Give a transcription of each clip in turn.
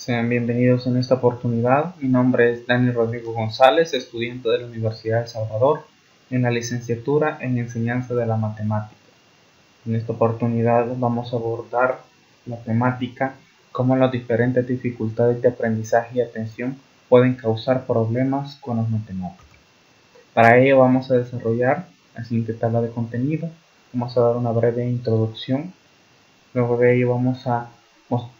Sean bienvenidos en esta oportunidad. Mi nombre es Daniel Rodrigo González, estudiante de la Universidad de El Salvador en la licenciatura en Enseñanza de la Matemática. En esta oportunidad vamos a abordar la temática cómo las diferentes dificultades de aprendizaje y atención pueden causar problemas con las matemáticas. Para ello vamos a desarrollar la siguiente tabla de contenido. Vamos a dar una breve introducción. Luego de ello vamos a mostrar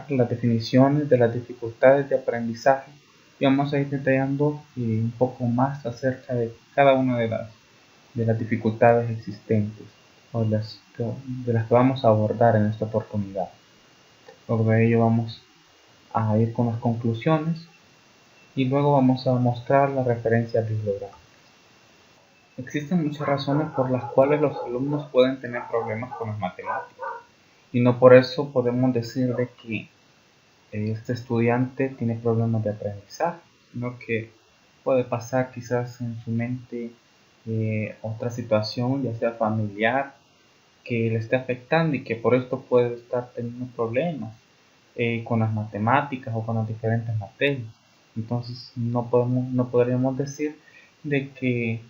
las definiciones de las dificultades de aprendizaje y vamos a ir detallando un poco más acerca de cada una de las dificultades existentes o de las que vamos a abordar en esta oportunidad. Luego de ello vamos a ir con las conclusiones y luego vamos a mostrar las referencias bibliográficas. Existen muchas razones por las cuales los alumnos pueden tener problemas con las matemáticas. Y no por eso podemos decir de que este estudiante tiene problemas de aprendizaje, sino que puede pasar quizás en su mente otra situación, ya sea familiar, que le esté afectando y que por esto puede estar teniendo problemas con las matemáticas o con las diferentes materias. Entonces no podríamos decir de que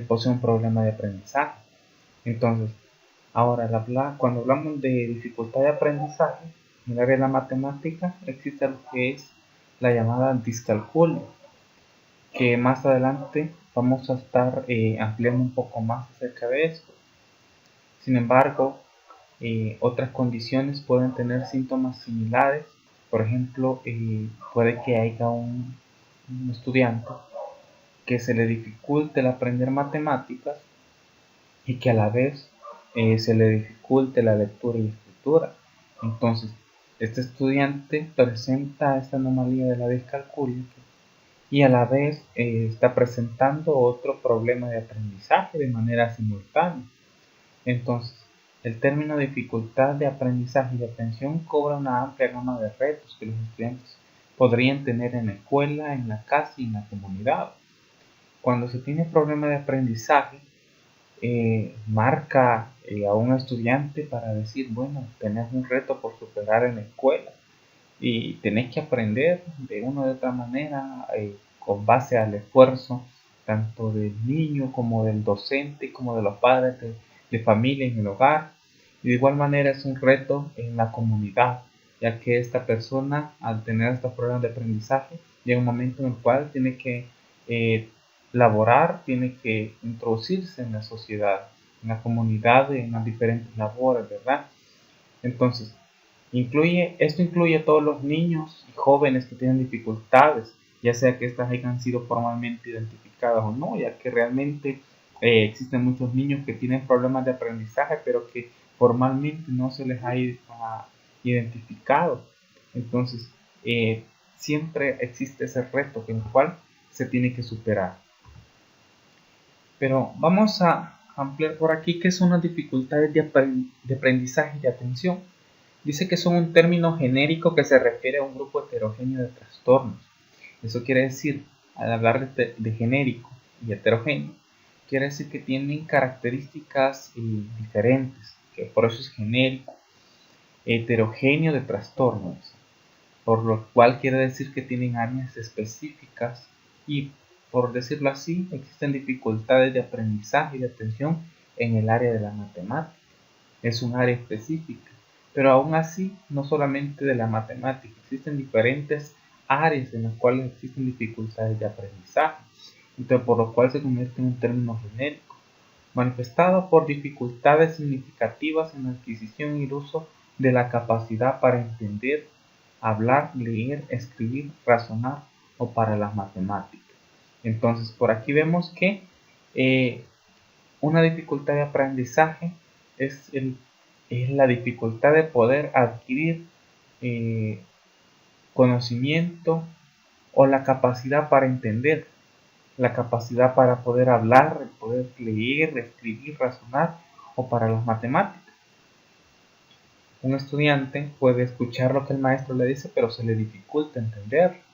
posee un problema de aprendizaje. Entonces, ahora, cuando hablamos de dificultad de aprendizaje, en el área de la matemática existe lo que es la llamada discalculia, que más adelante vamos a estar ampliando un poco más acerca de esto. Sin embargo, otras condiciones pueden tener síntomas similares. Por ejemplo, puede que haya un estudiante que se le dificulte el aprender matemáticas y que a la vez se le dificulte la lectura y escritura. Entonces, este estudiante presenta esta anomalía de la discalculia y a la vez está presentando otro problema de aprendizaje de manera simultánea. Entonces, el término dificultad de aprendizaje y de atención cobra una amplia gama de retos que los estudiantes podrían tener en la escuela, en la casa y en la comunidad. Cuando se tiene problema de aprendizaje, marca a un estudiante para decir, bueno, tenés un reto por superar en la escuela y tenés que aprender de una u otra manera con base al esfuerzo tanto del niño como del docente como de los padres de familia en el hogar, y de igual manera es un reto en la comunidad, ya que esta persona al tener estos problemas de aprendizaje llega un momento en el cual tiene que laborar, tiene que introducirse en la sociedad, en la comunidad, en las diferentes labores, ¿verdad? Entonces, esto incluye a todos los niños y jóvenes que tienen dificultades, ya sea que estas hayan sido formalmente identificadas o no, ya que realmente existen muchos niños que tienen problemas de aprendizaje, pero que formalmente no se les ha identificado. Entonces, siempre existe ese reto en el cual se tiene que superar. Pero vamos a ampliar por aquí qué son las dificultades de aprendizaje y de atención. Dice que son un término genérico que se refiere a un grupo heterogéneo de trastornos. Eso quiere decir, al hablar de genérico y heterogéneo, quiere decir que tienen características diferentes, que por eso es genérico, heterogéneo de trastornos, por lo cual quiere decir que tienen áreas específicas y, por decirlo así, existen dificultades de aprendizaje y de atención en el área de la matemática. Es un área específica, pero aún así, no solamente de la matemática, existen diferentes áreas en las cuales existen dificultades de aprendizaje, entonces por lo cual se convierte en un término genérico, manifestado por dificultades significativas en la adquisición y el uso de la capacidad para entender, hablar, leer, escribir, razonar o para las matemáticas. Entonces por aquí vemos que una dificultad de aprendizaje es la dificultad de poder adquirir conocimiento o la capacidad para entender, la capacidad para poder hablar, poder leer, escribir, razonar o para las matemáticas. Un estudiante puede escuchar lo que el maestro le dice, pero se le dificulta entender.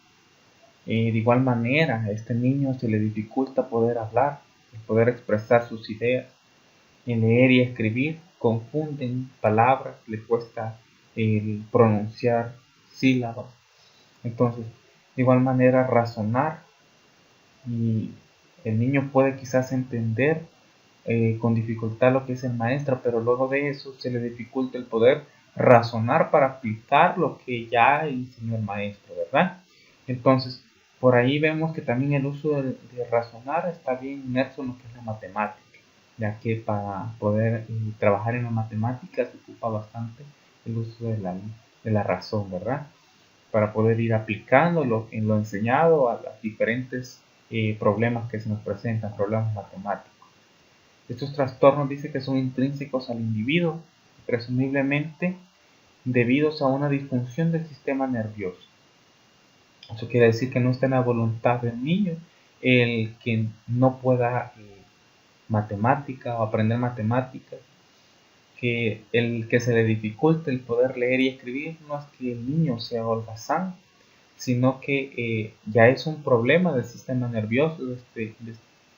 De igual manera, a este niño se le dificulta poder hablar, poder expresar sus ideas. En leer y escribir confunden palabras, le cuesta pronunciar sílabas, Entonces, de igual manera, razonar, y el niño puede quizás entender con dificultad lo que es el maestro, pero luego de eso se le dificulta el poder razonar para aplicar lo que ya enseñó el maestro, ¿verdad? Entonces, por ahí vemos que también el uso de razonar está bien inmerso en lo que es la matemática, ya que para poder trabajar en la matemática se ocupa bastante el uso de la razón, ¿verdad? Para poder ir aplicando en lo enseñado a los diferentes problemas que se nos presentan, problemas matemáticos. Estos trastornos dice que son intrínsecos al individuo, presumiblemente debidos a una disfunción del sistema nervioso. Eso quiere decir que no está en la voluntad del niño el que no pueda matemática o aprender matemáticas, que el que se le dificulte el poder leer y escribir no es que el niño sea holgazán, sino que ya es un problema del sistema nervioso de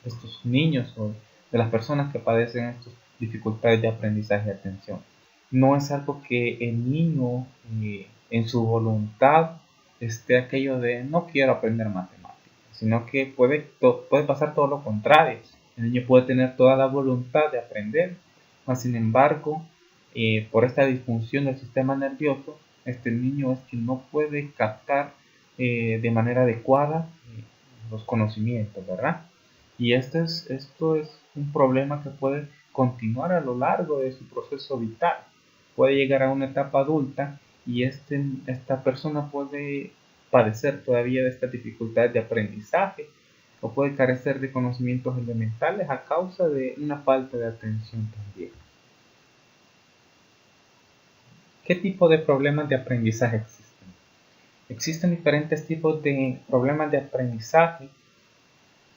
estos niños o de las personas que padecen estas dificultades de aprendizaje y atención. No es algo que el niño en su voluntad esté aquello de no quiero aprender matemáticas, sino que puede pasar todo lo contrario. El niño puede tener toda la voluntad de aprender, mas sin embargo, por esta disfunción del sistema nervioso, este niño es que no puede captar de manera adecuada los conocimientos, ¿verdad? Y esto es un problema que puede continuar a lo largo de su proceso vital. Puede llegar a una etapa adulta y esta persona puede padecer todavía de esta dificultad de aprendizaje o puede carecer de conocimientos elementales a causa de una falta de atención también. ¿Qué tipo de problemas de aprendizaje existen? Existen diferentes tipos de problemas de aprendizaje.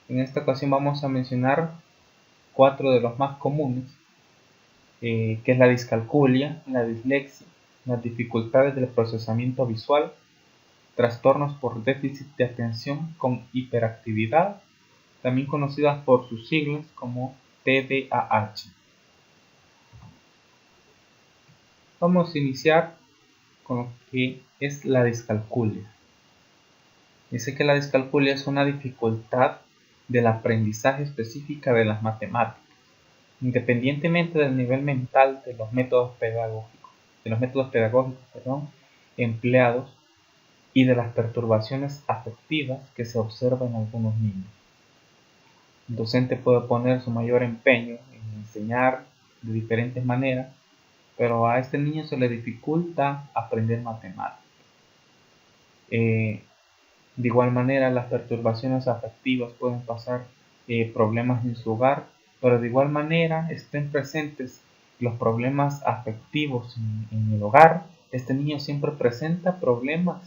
En esta ocasión vamos a mencionar 4 de los más comunes, que es la discalculia, la dislexia, las dificultades del procesamiento visual, trastornos por déficit de atención con hiperactividad, también conocidas por sus siglas como TDAH. Vamos a iniciar con lo que es la discalculia. Dice que la discalculia es una dificultad del aprendizaje específica de las matemáticas, independientemente del nivel mental de los métodos pedagógicos, empleados y de las perturbaciones afectivas que se observan en algunos niños. El docente puede poner su mayor empeño en enseñar de diferentes maneras, pero a este niño se le dificulta aprender matemáticas. De igual manera, las perturbaciones afectivas pueden pasar problemas en su hogar, pero de igual manera estén presentes los problemas afectivos en el hogar, este niño siempre presenta problemas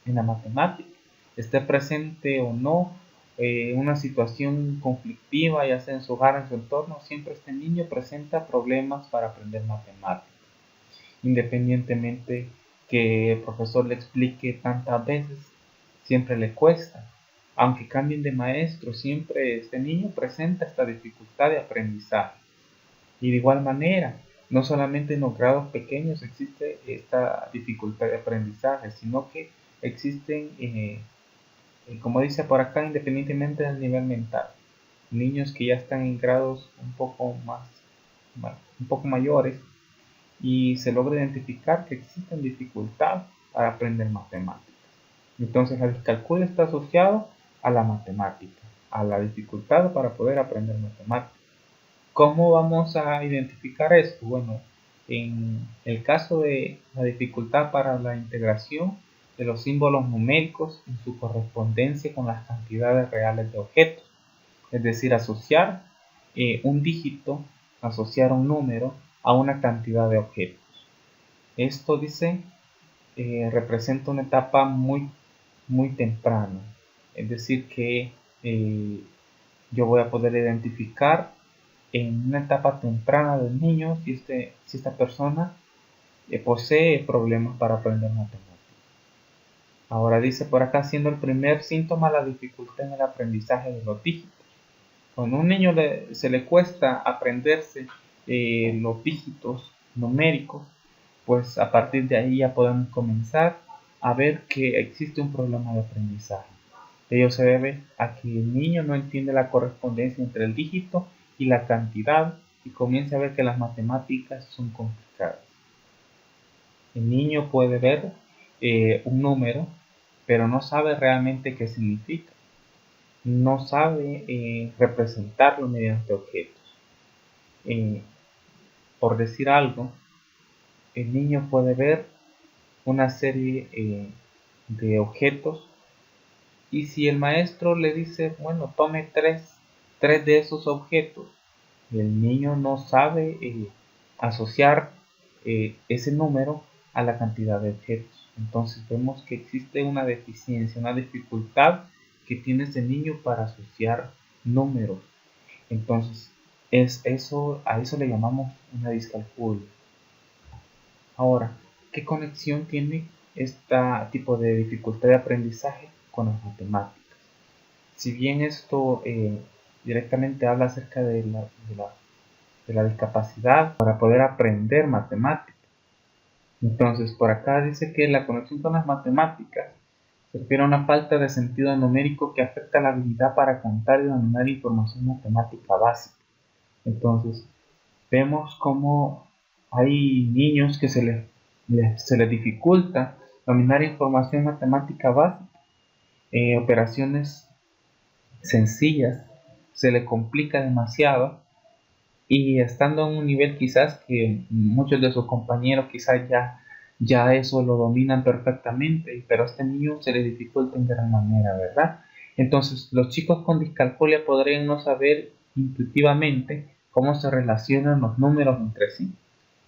en la matemática, esté presente o no una situación conflictiva, ya sea en su hogar o en su entorno, siempre este niño presenta problemas para aprender matemáticas, independientemente que el profesor le explique tantas veces, siempre le cuesta. Aunque cambien de maestro, siempre este niño presenta esta dificultad de aprendizaje. Y de igual manera, no solamente en los grados pequeños existe esta dificultad de aprendizaje, sino que existen, como dice por acá, independientemente del nivel mental. Niños que ya están en grados un poco mayores y se logra identificar que existen dificultades para aprender matemáticas. Entonces el cálculo está asociado a la matemática, a la dificultad para poder aprender matemáticas. ¿Cómo vamos a identificar esto? Bueno, en el caso de la dificultad para la integración de los símbolos numéricos en su correspondencia con las cantidades reales de objetos, es decir, asociar un dígito, asociar un número a una cantidad de objetos. Esto dice, representa una etapa muy temprana, es decir que yo voy a poder identificar en una etapa temprana del niño si esta persona posee problemas para aprender matemáticas. Ahora dice por acá, siendo el primer síntoma la dificultad en el aprendizaje de los dígitos. Cuando a un niño se le cuesta aprenderse los dígitos numéricos, pues a partir de ahí ya podemos comenzar a ver que existe un problema de aprendizaje. Ello se debe a que el niño no entiende la correspondencia entre el dígito y la cantidad y comienza a ver que las matemáticas son complicadas. El niño puede ver un número, pero no sabe realmente qué significa. No sabe representarlo mediante objetos. Por decir algo, el niño puede ver una serie de objetos y si el maestro le dice, bueno, tome tres de esos objetos, el niño no sabe asociar ese número a la cantidad de objetos. Entonces vemos que existe una deficiencia, una dificultad que tiene ese niño para asociar números. Entonces a eso le llamamos una discalculia. Ahora, ¿qué conexión tiene este tipo de dificultad de aprendizaje con las matemáticas? Si bien esto directamente habla acerca de la discapacidad para poder aprender matemáticas. Entonces, por acá dice que la conexión con las matemáticas se refiere a una falta de sentido numérico que afecta la habilidad para contar y dominar información matemática básica. Entonces, vemos cómo hay niños que se les dificulta dominar información matemática básica, operaciones sencillas, se les complica demasiado y estando en un nivel quizás que muchos de sus compañeros quizás ya eso lo dominan perfectamente, pero a este niño se le dificulta en gran manera, ¿verdad? Entonces los chicos con discalculia podrían no saber intuitivamente cómo se relacionan los números entre sí,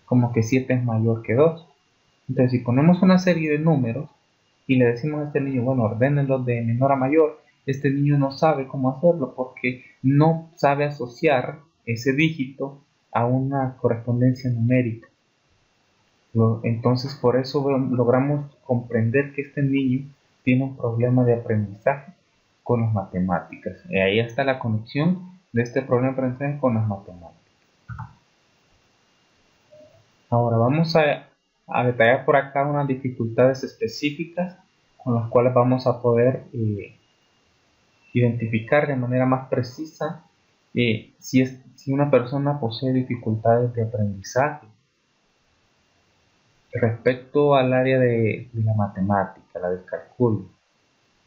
como que 7 es mayor que 2. Entonces si ponemos una serie de números y le decimos a este niño, bueno, ordénenlos de menor a mayor, este niño no sabe cómo hacerlo porque no sabe asociar ese dígito a una correspondencia numérica. Entonces por eso logramos comprender que este niño tiene un problema de aprendizaje con las matemáticas. Y ahí está la conexión de este problema de aprendizaje con las matemáticas. Ahora vamos a detallar por acá unas dificultades específicas con las cuales vamos a poder identificar de manera más precisa si una persona posee dificultades de aprendizaje respecto al área de la matemática, la descalculia.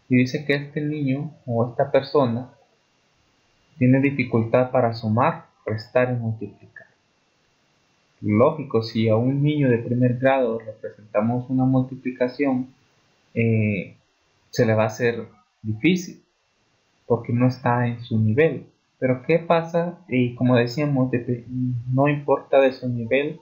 Y dice que este niño o esta persona tiene dificultad para sumar, restar y multiplicar. Lógico, si a un niño de primer grado representamos una multiplicación, se le va a hacer difícil porque no está en su nivel. Pero ¿qué pasa? Y como decíamos, no importa de su nivel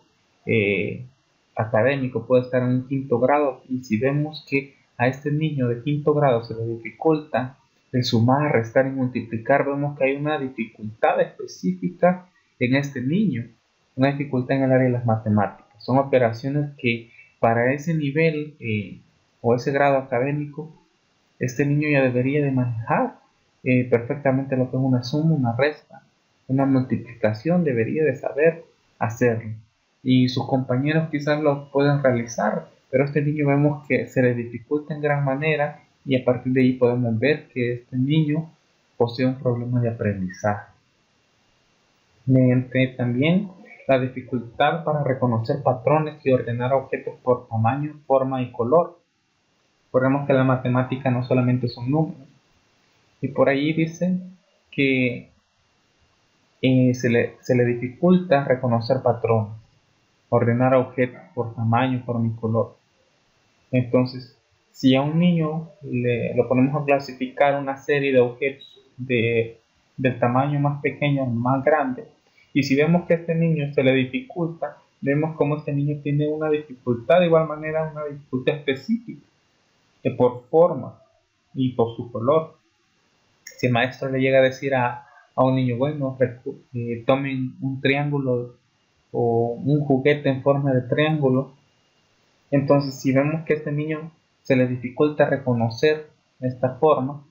académico, puede estar en un quinto grado y si vemos que a este niño de quinto grado se le dificulta el sumar, restar y multiplicar, vemos que hay una dificultad específica en este niño, una dificultad en el área de las matemáticas. Son operaciones que para ese nivel o ese grado académico, este niño ya debería de manejar perfectamente lo que es una suma, una resta, una multiplicación, debería de saber hacerlo. Y sus compañeros quizás lo pueden realizar, pero este niño vemos que se le dificulta en gran manera y a partir de ahí podemos ver que este niño posee un problema de aprendizaje. Mediante también la dificultad para reconocer patrones y ordenar objetos por tamaño, forma y color. Recordemos que la matemática no solamente son números. Y por ahí dice que se le dificulta reconocer patrones, ordenar objetos por tamaño, forma y color. Entonces, si a un niño lo ponemos a clasificar una serie de objetos del tamaño más pequeño al más grande, y si vemos que a este niño se le dificulta, vemos cómo este niño tiene una dificultad, de igual manera una dificultad específica, por forma y por su color. Si el maestro le llega a decir a un niño, bueno, tomen un triángulo o un juguete en forma de triángulo, entonces si vemos que a este niño se le dificulta reconocer esta forma,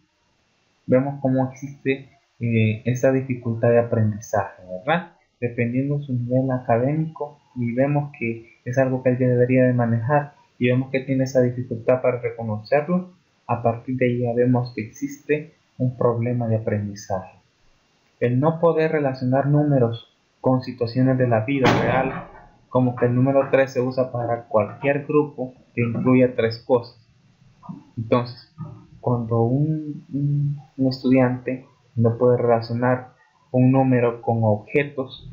vemos cómo existe esa dificultad de aprendizaje, ¿verdad? Dependiendo de su nivel académico, y vemos que es algo que él debería de manejar. y vemos que tiene esa dificultad para reconocerlo, a partir de ahí ya vemos que existe un problema de aprendizaje. El no poder relacionar números con situaciones de la vida real, como que el número 3 se usa para cualquier grupo que incluya tres cosas. Entonces, cuando un estudiante no puede relacionar un número con objetos,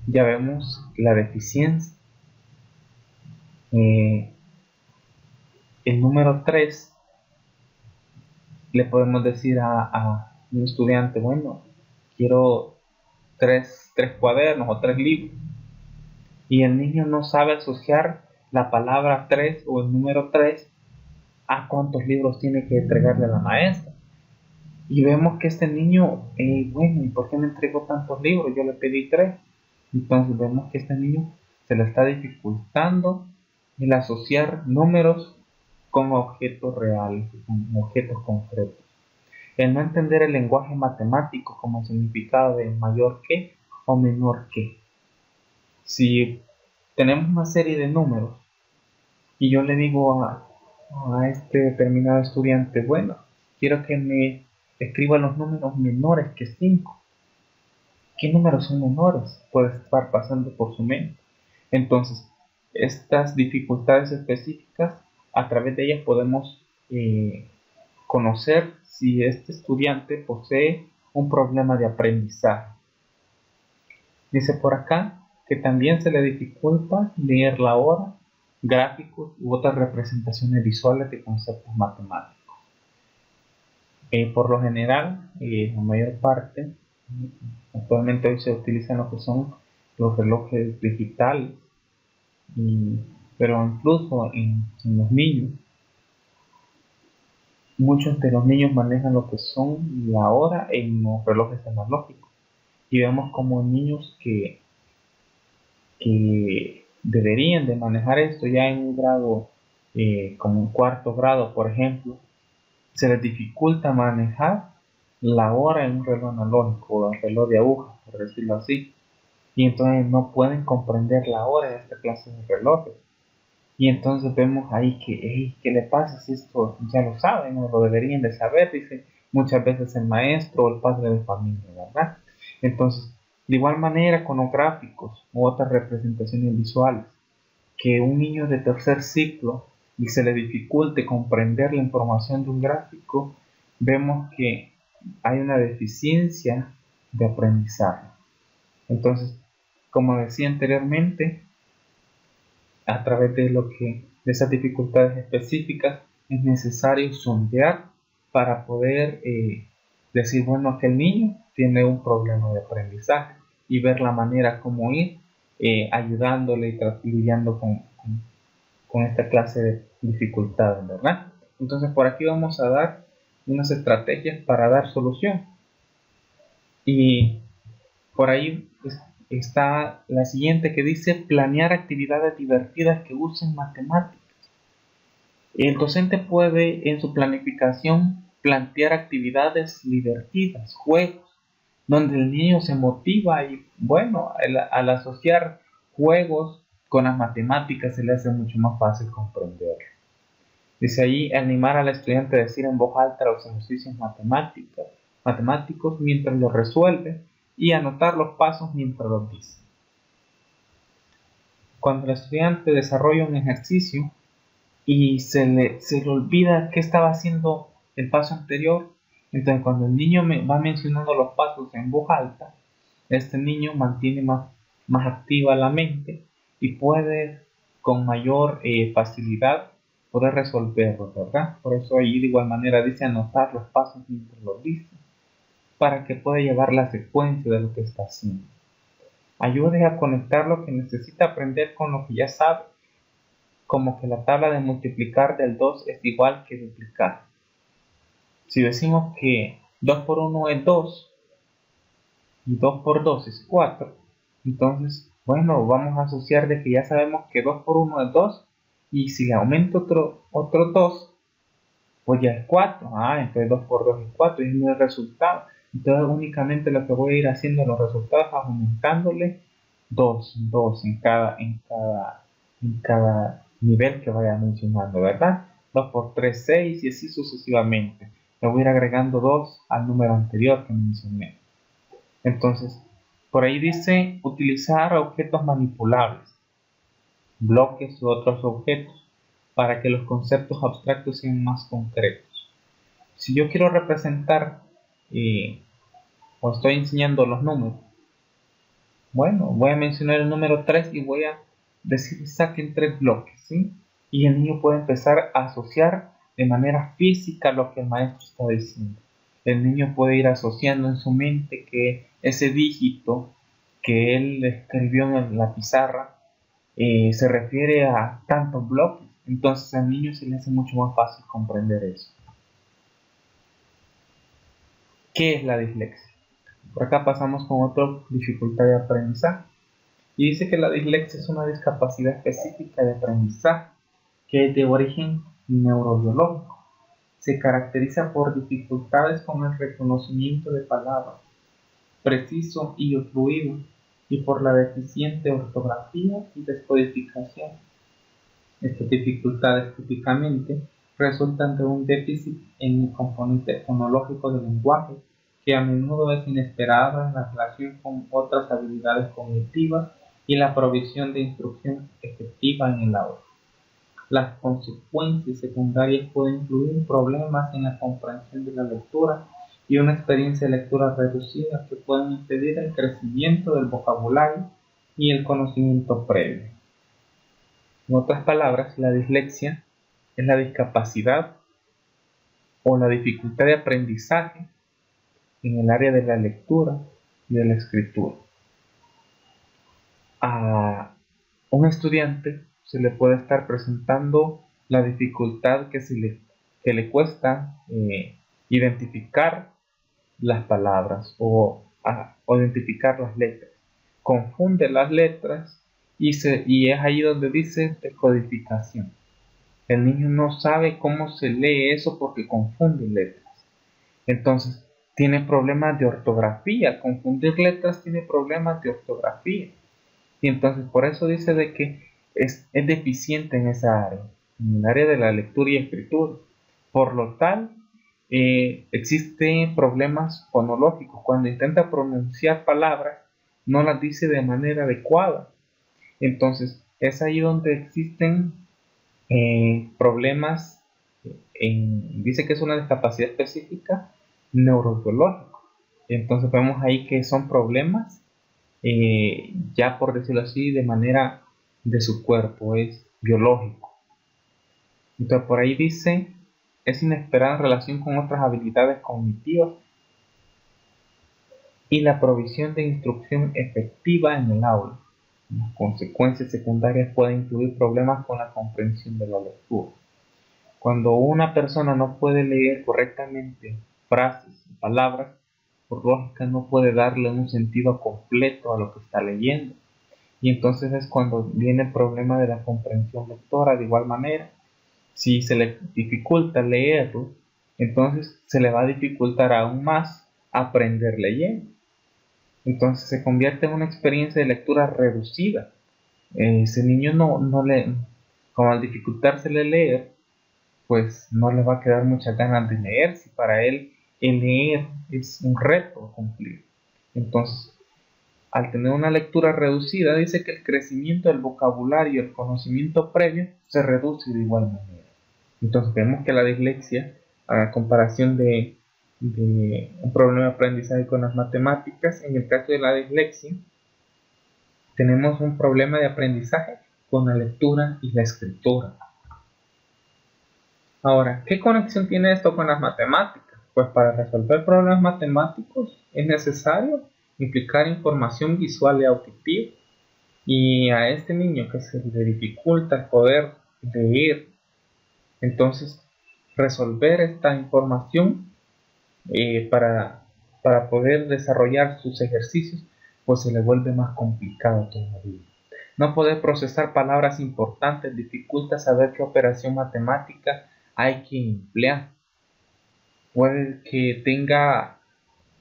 ya vemos la deficiencia. El número 3 le podemos decir a un estudiante, bueno, quiero tres cuadernos o 3 libros, y el niño no sabe asociar la palabra 3 o el número 3 a cuántos libros tiene que entregarle a la maestra. Y vemos que este niño, bueno, ¿y por qué me entregó tantos libros? Yo le pedí 3. Entonces vemos que este niño se le está dificultando el asociar números con objetos reales, con objetos concretos. El no entender el lenguaje matemático como significado de mayor que o menor que. Si tenemos una serie de números y yo le digo a este determinado estudiante, bueno, quiero que me escriba los números menores que 5. ¿Qué números son menores? Puede estar pasando por su mente. Entonces, estas dificultades específicas, a través de ellas podemos conocer si este estudiante posee un problema de aprendizaje. Dice por acá que también se le dificulta leer la hora, gráficos u otras representaciones visuales de conceptos matemáticos. Por lo general, la mayor parte, actualmente hoy se utilizan lo que son los relojes digitales, pero incluso en los niños, muchos de los niños manejan lo que son la hora en los relojes analógicos, y vemos como niños que deberían de manejar esto ya en un grado, como un cuarto grado, por ejemplo, se les dificulta manejar la hora en un reloj analógico o el reloj de aguja, por decirlo así, y entonces no pueden comprender la hora de esta clase de relojes. Y entonces vemos ahí que, hey, ¿qué le pasa si esto ya lo saben o lo deberían de saber? Dice muchas veces el maestro o el padre de familia, ¿verdad? Entonces, de igual manera con los gráficos u otras representaciones visuales, que un niño de tercer ciclo y se le dificulte comprender la información de un gráfico, vemos que hay una deficiencia de aprendizaje. Entonces, como decía anteriormente, a través de esas dificultades específicas es necesario sondear para poder decir, bueno, aquel niño tiene un problema de aprendizaje, y ver la manera como ir ayudándole y lidiando con esta clase de dificultades, ¿verdad? Entonces por aquí vamos a dar unas estrategias para dar solución, y por ahí está la siguiente que dice planear actividades divertidas que usen matemáticas. El docente puede en su planificación plantear actividades divertidas, juegos, donde el niño se motiva, y bueno, al asociar juegos con las matemáticas se le hace mucho más fácil comprender. Dice ahí, animar al estudiante a decir en voz alta los ejercicios matemáticos mientras los resuelve, y anotar los pasos mientras los dice. Cuando el estudiante desarrolla un ejercicio y se le olvida qué estaba haciendo el paso anterior, entonces cuando el niño va mencionando los pasos en voz alta, este niño mantiene más activa la mente y puede con mayor facilidad poder resolverlo, ¿verdad? Por eso ahí de igual manera dice anotar los pasos mientras los dice, para que pueda llevar la secuencia de lo que está haciendo. Ayude a conectar lo que necesita aprender con lo que ya sabe, como que la tabla de multiplicar del 2 es igual que duplicar. Si decimos que 2 por 1 es 2 y 2 por 2 es 4, entonces, bueno, vamos a asociar de que ya sabemos que 2 por 1 es 2, y si le aumento otro 2, pues ya es 4. Entonces 2 por 2 es 4 y es el resultado. Entonces únicamente lo que voy a ir haciendo en los resultados es aumentándole 2 en cada nivel que vaya mencionando, ¿verdad? 2 por 3, 6 y así sucesivamente. Le voy a ir agregando 2 al número anterior que mencioné. Entonces, por ahí dice utilizar objetos manipulables, bloques u otros objetos, para que los conceptos abstractos sean más concretos. Si yo quiero representar o estoy enseñando los números, bueno, voy a mencionar el número 3 y voy a decir saquen 3 bloques, ¿sí? Y el niño puede empezar a asociar de manera física lo que el maestro está diciendo. El niño puede ir asociando en su mente que ese dígito que él escribió en la pizarra se refiere a tantos bloques. Entonces al niño se le hace mucho más fácil comprender eso. ¿Qué es la dislexia? Por acá pasamos con otra dificultad de aprendizaje. Y dice que la dislexia es una discapacidad específica de aprendizaje que es de origen neurobiológico. Se caracteriza por dificultades con el reconocimiento de palabras, preciso y fluido, y por la deficiente ortografía y descodificación. Estas dificultades típicamente resultan de un déficit en el componente fonológico del lenguaje, que a menudo es inesperado en la relación con otras habilidades cognitivas y la provisión de instrucción efectiva en el aula. Las consecuencias secundarias pueden incluir problemas en la comprensión de la lectura y una experiencia de lectura reducida que pueden impedir el crecimiento del vocabulario y el conocimiento previo. En otras palabras, la dislexia es la discapacidad o la dificultad de aprendizaje en el área de la lectura y de la escritura. A un estudiante se le puede estar presentando la dificultad que le cuesta identificar las palabras o identificar las letras. Confunde las letras y es ahí donde dice decodificación. El niño no sabe cómo se lee eso porque confunde letras. Entonces, tiene problemas de ortografía. Confundir letras tiene problemas de ortografía. Y entonces, por eso dice de que es deficiente en esa área, en el área de la lectura y escritura. Por lo tal, existen problemas fonológicos. Cuando intenta pronunciar palabras, no las dice de manera adecuada. Entonces, es ahí donde existen problemas, dice que es una discapacidad específica neurobiológica. Entonces vemos ahí que son problemas, ya por decirlo así, de manera de su cuerpo, es biológico. Entonces por ahí dice, es inesperada en relación con otras habilidades cognitivas y la provisión de instrucción efectiva en el aula. Las consecuencias secundarias pueden incluir problemas con la comprensión de la lectura. Cuando una persona no puede leer correctamente frases y palabras, por lógica no puede darle un sentido completo a lo que está leyendo. Y entonces es cuando viene el problema de la comprensión lectora. De igual manera, si se le dificulta leerlo, entonces se le va a dificultar aún más aprender leyendo. Entonces se convierte en una experiencia de lectura reducida. Ese niño como al dificultársele leer, pues no le va a quedar muchas ganas de leer, si para él el leer es un reto a cumplir. Entonces, al tener una lectura reducida, dice que el crecimiento del vocabulario y el conocimiento previo se reduce de igual manera. Entonces vemos que la dislexia, a comparación de un problema de aprendizaje con las matemáticas, en el caso de la dislexia, tenemos un problema de aprendizaje con la lectura y la escritura. Ahora, ¿qué conexión tiene esto con las matemáticas? Pues para resolver problemas matemáticos es necesario implicar información visual y auditiva. Y a este niño que se le dificulta poder leer, entonces resolver esta información para poder desarrollar sus ejercicios, pues se le vuelve más complicado todavía. No poder procesar palabras importantes dificulta saber qué operación matemática hay que emplear. Puede que tenga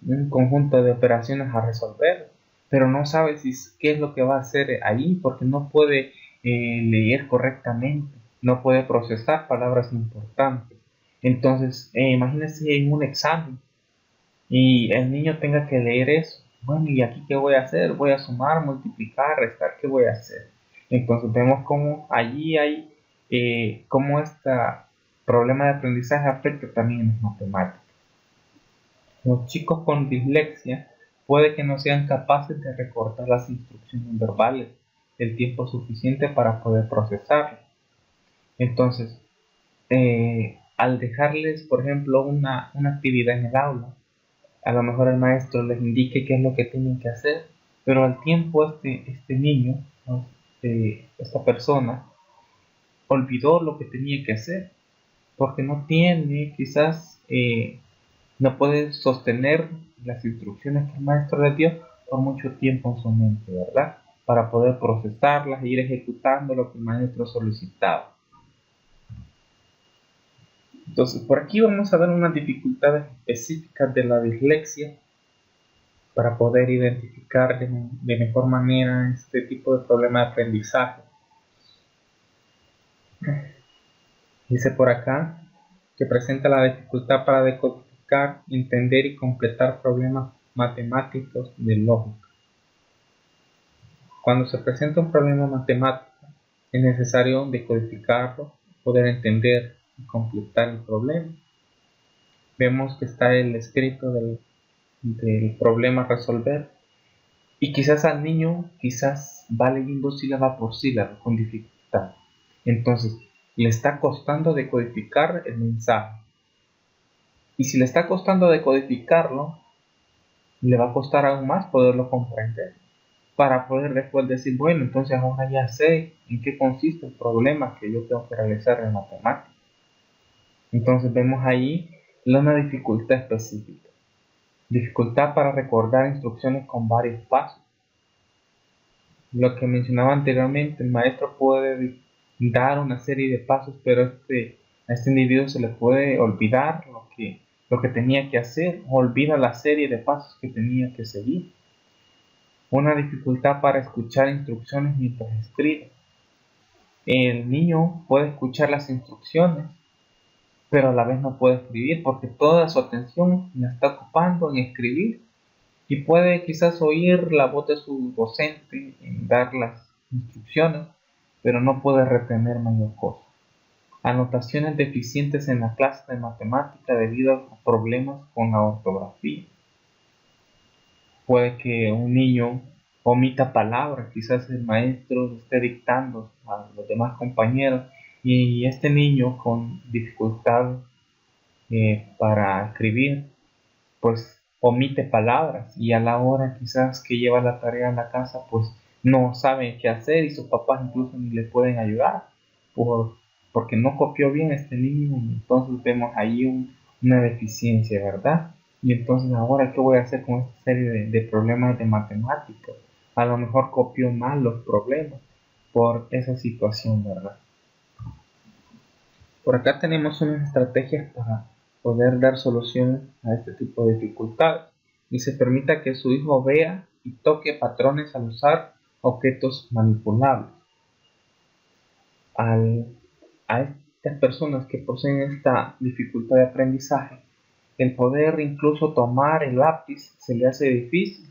un conjunto de operaciones a resolver, pero no sabe qué es lo que va a hacer ahí, porque no puede leer correctamente, no puede procesar palabras importantes. Entonces, imagínense en un examen y el niño tenga que leer eso. Bueno, ¿y aquí qué voy a hacer? Voy a sumar, multiplicar, restar, ¿qué voy a hacer? Entonces vemos cómo allí hay, cómo este problema de aprendizaje afecta también en las matemáticas. Los chicos con dislexia puede que no sean capaces de recordar las instrucciones verbales el tiempo suficiente para poder procesarlas. Entonces, al dejarles, por ejemplo, una actividad en el aula, a lo mejor el maestro les indique qué es lo que tienen que hacer, pero al tiempo este niño, ¿no? Esta persona, olvidó lo que tenía que hacer, porque no tiene, quizás, no puede sostener las instrucciones que el maestro le dio por mucho tiempo en su mente, ¿verdad? Para poder procesarlas e ir ejecutando lo que el maestro solicitaba. Entonces, por aquí vamos a ver unas dificultades específicas de la dislexia para poder identificar de mejor manera este tipo de problema de aprendizaje. Dice por acá que presenta la dificultad para decodificar, entender y completar problemas matemáticos de lógica. Cuando se presenta un problema matemático, es necesario decodificarlo, poder entender y completar el problema. Vemos que está el escrito del problema a resolver y quizás al niño quizás va leyendo sílaba por sílaba con dificultad. Entonces, le está costando decodificar el mensaje. Y si le está costando decodificarlo, le va a costar aún más poderlo comprender. Para poder después decir, bueno, entonces ahora ya sé en qué consiste el problema que yo tengo que realizar en matemáticas. Entonces vemos ahí una dificultad específica. Dificultad para recordar instrucciones con varios pasos. Lo que mencionaba anteriormente, el maestro puede dar una serie de pasos, pero a este individuo se le puede olvidar lo que tenía que hacer, olvida la serie de pasos que tenía que seguir. Una dificultad para escuchar instrucciones mientras escribe. El niño puede escuchar las instrucciones, pero a la vez no puede escribir porque toda su atención la está ocupando en escribir y puede quizás oír la voz de su docente en dar las instrucciones, pero no puede retener mayor cosa. Anotaciones deficientes en la clase de matemática debido a problemas con la ortografía. Puede que un niño omita palabras, quizás el maestro esté dictando a los demás compañeros y este niño con dificultad para escribir, pues omite palabras y a la hora quizás que lleva la tarea a la casa, pues no sabe qué hacer y sus papás incluso ni le pueden ayudar porque no copió bien este niño y entonces vemos ahí una deficiencia, ¿verdad? Y entonces ahora, ¿qué voy a hacer con esta serie de problemas de matemáticas? A lo mejor copió mal los problemas por esa situación, ¿verdad? Por acá tenemos unas estrategias para poder dar solución a este tipo de dificultades y se permita que su hijo vea y toque patrones al usar objetos manipulables. A estas personas que poseen esta dificultad de aprendizaje, el poder incluso tomar el lápiz se le hace difícil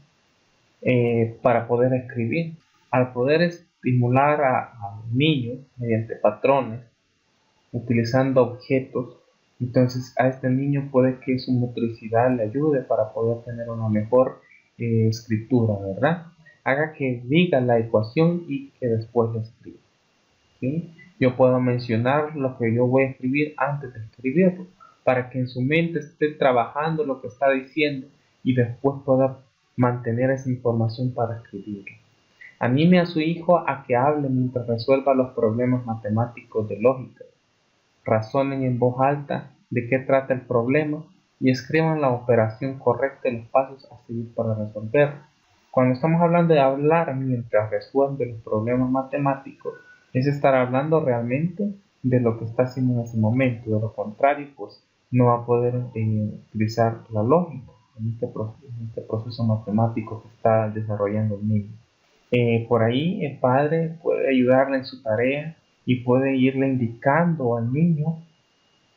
para poder escribir. Al poder estimular a un niño mediante patrones, utilizando objetos, entonces a este niño puede que su motricidad le ayude para poder tener una mejor escritura, ¿verdad? Haga que diga la ecuación y que después la escriba. ¿Sí? Yo puedo mencionar lo que yo voy a escribir antes de escribirlo, para que en su mente esté trabajando lo que está diciendo y después pueda mantener esa información para escribirlo. Anime a su hijo a que hable mientras resuelva los problemas matemáticos de lógica. Razonen en voz alta de qué trata el problema y escriban la operación correcta y los pasos a seguir para resolverlo. Cuando estamos hablando de hablar mientras resuelve los problemas matemáticos, es estar hablando realmente de lo que está haciendo en ese momento. De lo contrario, pues no va a poder utilizar la lógica en este proceso matemático que está desarrollando el niño. Por ahí el padre puede ayudarle en su tarea y puede irle indicando al niño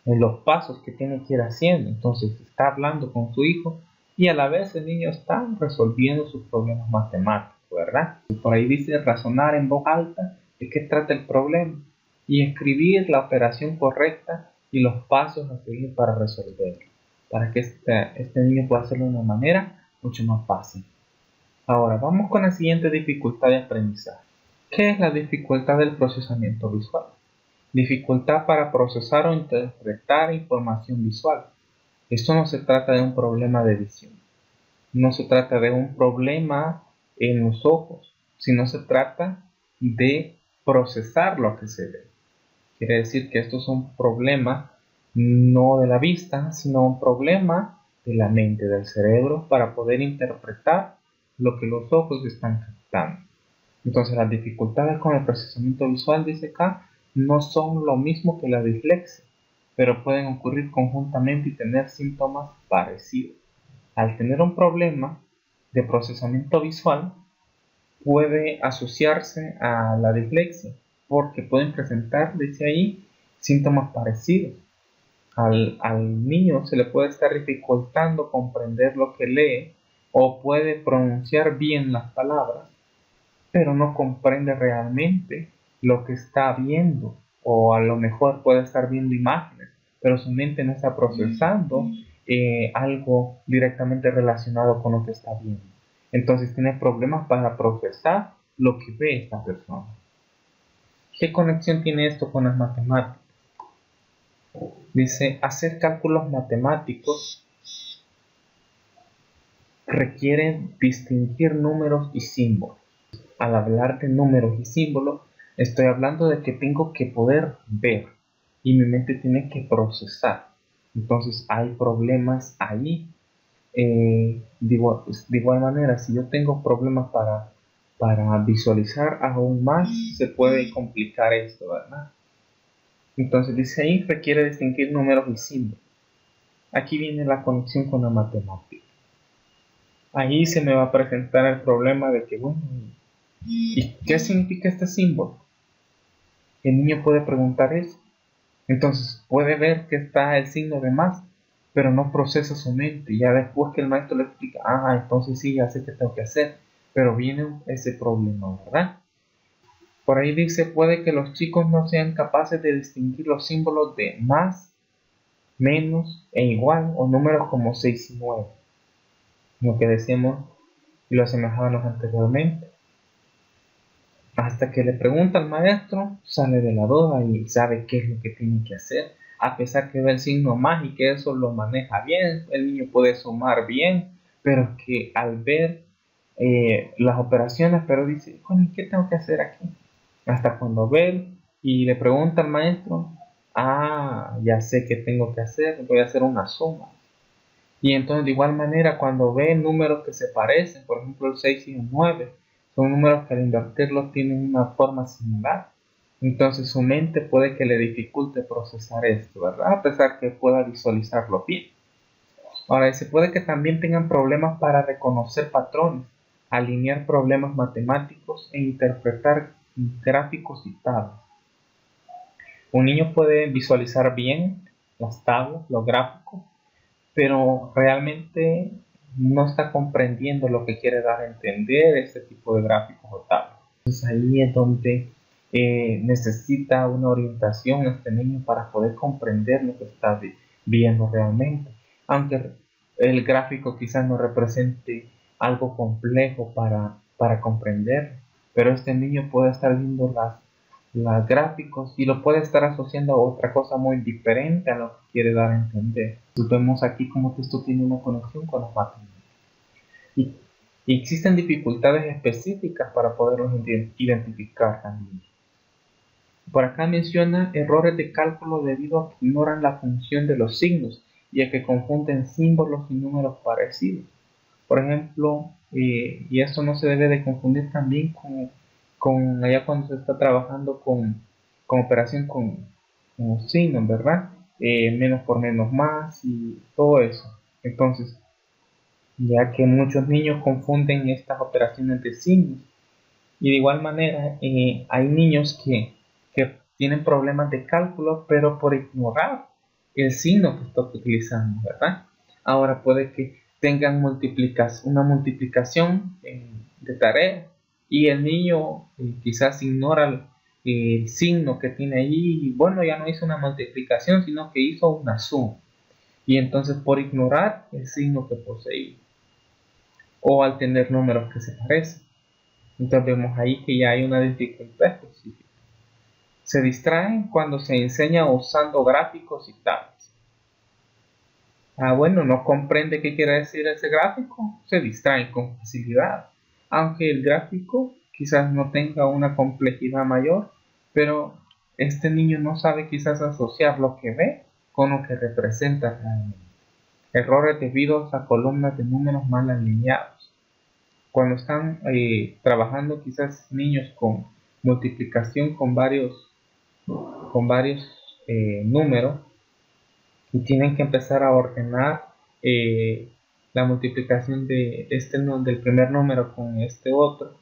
en los pasos que tiene que ir haciendo. Entonces está hablando con su hijo y a la vez el niño está resolviendo sus problemas matemáticos, ¿verdad? Por ahí dice razonar en voz alta de qué trata el problema y escribir la operación correcta y los pasos a seguir para resolverlo, para que este niño pueda hacerlo de una manera mucho más fácil. Ahora vamos con la siguiente dificultad de aprendizaje. ¿Qué es la dificultad del procesamiento visual? Dificultad para procesar o interpretar información visual. Esto no se trata de un problema de visión, no se trata de un problema en los ojos, sino se trata de procesar lo que se ve. Quiere decir que esto es un problema no de la vista, sino un problema de la mente, del cerebro, para poder interpretar lo que los ojos están captando. Entonces las dificultades con el procesamiento visual, dice acá, no son lo mismo que la dislexia, pero pueden ocurrir conjuntamente y tener síntomas parecidos. Al tener un problema de procesamiento visual, puede asociarse a la dislexia, porque pueden presentar, dice ahí, síntomas parecidos. Al niño se le puede estar dificultando comprender lo que lee o puede pronunciar bien las palabras, pero no comprende realmente lo que está viendo, o a lo mejor puede estar viendo imágenes, pero su mente no está procesando algo directamente relacionado con lo que está viendo. Entonces tiene problemas para procesar lo que ve esta persona. ¿Qué conexión tiene esto con las matemáticas? Dice, hacer cálculos matemáticos requiere distinguir números y símbolos. Al hablar de números y símbolos, estoy hablando de que tengo que poder ver y mi mente tiene que procesar. Entonces hay problemas ahí. De igual manera, si yo tengo problemas para visualizar aún más, se puede complicar esto, ¿verdad? Entonces dice ahí, requiere distinguir números y símbolos. Aquí viene la conexión con la matemática. Ahí se me va a presentar el problema de que, bueno, ¿y qué significa este símbolo? El niño puede preguntar eso. Entonces puede ver que está el signo de más, pero no procesa su mente. Ya después que el maestro le explica, entonces sí, ya sé qué tengo que hacer. Pero viene ese problema, ¿verdad? Por ahí dice, puede que los chicos no sean capaces de distinguir los símbolos de más, menos e igual, o números como 6 y 9. Lo que decíamos y lo asemejábamos anteriormente. Hasta que le pregunta al maestro, sale de la duda y sabe qué es lo que tiene que hacer. A pesar que ve el signo más y que eso lo maneja bien, el niño puede sumar bien, pero que al ver las operaciones, pero dice, bueno, ¿qué tengo que hacer aquí? Hasta cuando ve y le pregunta al maestro, ya sé qué tengo que hacer, voy a hacer una suma. Y entonces de igual manera cuando ve números que se parecen, por ejemplo el 6 y el 9, son números que al invertirlos tienen una forma similar. Entonces su mente puede que le dificulte procesar esto, ¿verdad? A pesar que pueda visualizarlo bien. Ahora, se puede que también tengan problemas para reconocer patrones, alinear problemas matemáticos e interpretar gráficos y tablas. Un niño puede visualizar bien las tablas, los gráficos, pero realmente no está comprendiendo lo que quiere dar a entender este tipo de gráficos o tablas. Entonces ahí es donde necesita una orientación este niño para poder comprender lo que está viendo realmente. Aunque el gráfico quizás no represente algo complejo para comprender, pero este niño puede estar viendo los gráficos y lo puede estar asociando a otra cosa muy diferente a lo que quiere dar a entender. Entonces vemos aquí como que esto tiene una conexión con las matemáticas. Y existen dificultades específicas para poderlos identificar también. Por acá menciona errores de cálculo debido a que ignoran la función de los signos y a que confunden símbolos y números parecidos. Por ejemplo, y esto no se debe de confundir también con allá cuando se está trabajando con operación con signos, ¿verdad? Menos por menos más y todo eso. Entonces, ya que muchos niños confunden estas operaciones de signos Y de igual manera, hay niños que tienen problemas de cálculo, pero por ignorar el signo que está utilizando, ¿verdad? Ahora puede que tengan una multiplicación de tarea y el niño quizás ignora el signo que tiene ahí y bueno, ya no hizo una multiplicación, sino que hizo una suma. Y entonces por ignorar el signo que poseía o al tener números que se parecen. Entonces vemos ahí que ya hay una dificultad específica. Se distraen cuando se enseña usando gráficos y tablas. Bueno, no comprende qué quiere decir ese gráfico, se distraen con facilidad. Aunque el gráfico quizás no tenga una complejidad mayor, pero este niño no sabe quizás asociar lo que ve con lo que representa realmente. Errores debido a columnas de números mal alineados. Cuando están trabajando quizás niños con multiplicación con varios números y tienen que empezar a ordenar la multiplicación del primer número con este otro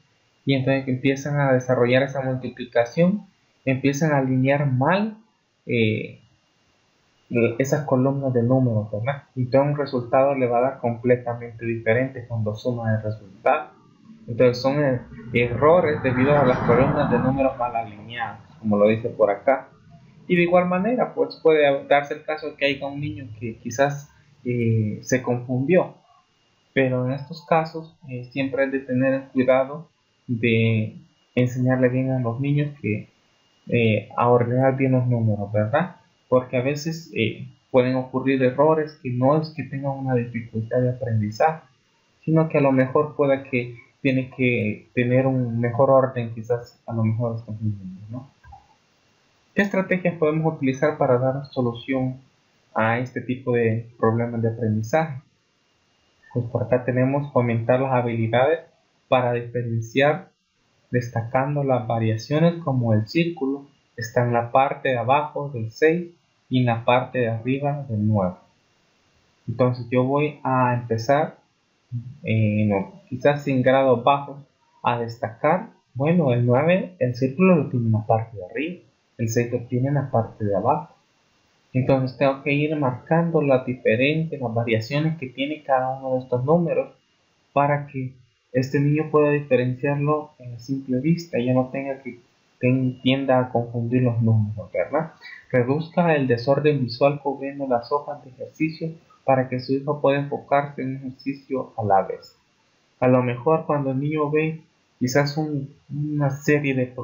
y entonces empiezan a desarrollar esa multiplicación, empiezan a alinear mal eh, esas columnas de números, ¿verdad? Y todo un resultado le va a dar completamente diferente cuando suma el resultado. Entonces son errores debido a las columnas de números mal alineadas, como lo dice por acá. Y de igual manera, pues puede darse el caso de que haya un niño que quizás se confundió, pero en estos casos siempre hay de tener el cuidado de enseñarle bien a los niños que a ordenar bien los números, ¿verdad? Porque a veces pueden ocurrir errores que no es que tengan una dificultad de aprendizaje, sino que a lo mejor pueda que tiene que tener un mejor orden quizás a lo mejor estos niños, ¿no? ¿Qué estrategias podemos utilizar para dar solución a este tipo de problemas de aprendizaje? Pues por acá tenemos fomentar las habilidades para diferenciar, destacando las variaciones como el círculo está en la parte de abajo del 6 y en la parte de arriba del 9. Entonces yo voy a empezar, no, quizás sin grados bajos, a destacar, bueno, el 9, el círculo lo tiene en la parte de arriba, el 6 lo tiene en la parte de abajo. Entonces tengo que ir marcando las diferentes, las variaciones que tiene cada uno de estos números para que este niño pueda diferenciarlo en simple vista y ya no tenga que tienda a confundir los números, ¿verdad? Reduzca el desorden visual cubriendo las hojas de ejercicio para que su hijo pueda enfocarse en un ejercicio a la vez. A lo mejor cuando el niño ve quizás una serie de